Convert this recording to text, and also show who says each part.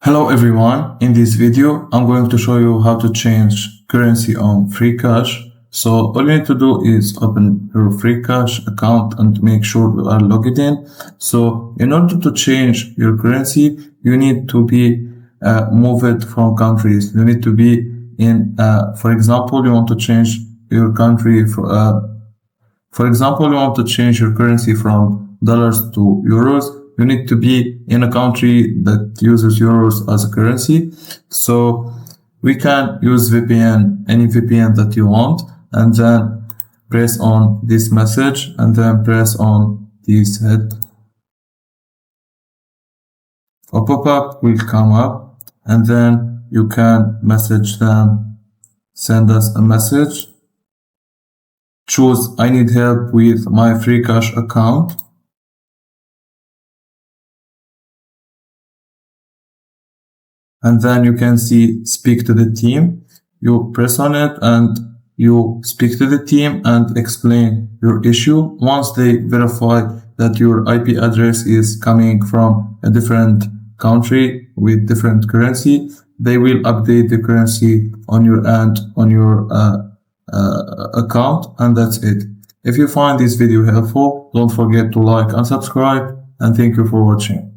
Speaker 1: Hello everyone, in this video I'm going to show you how to change currency on Freecash. So all you need to do is open your Freecash account and make sure you are logged in. So in order to change your currency, you need to be moved from countries. You need to be in, for example, you want to change your country, for example, you want to change your currency from dollars to euros. You need to be in a country that uses euros as a currency. So we can use VPN, any VPN that you want, and then press on this message and then press on this head. A pop-up will come up and then you can message them, send us a message. Choose I need help with my Freecash account. And then you can see speak to the team. You press on it and you speak to the team and explain your issue. Once they verify that your IP address is coming from a different country with different currency, they will update the currency on your end on your account, and that's it. If you find this video helpful, don't forget to like and subscribe, and thank you for watching.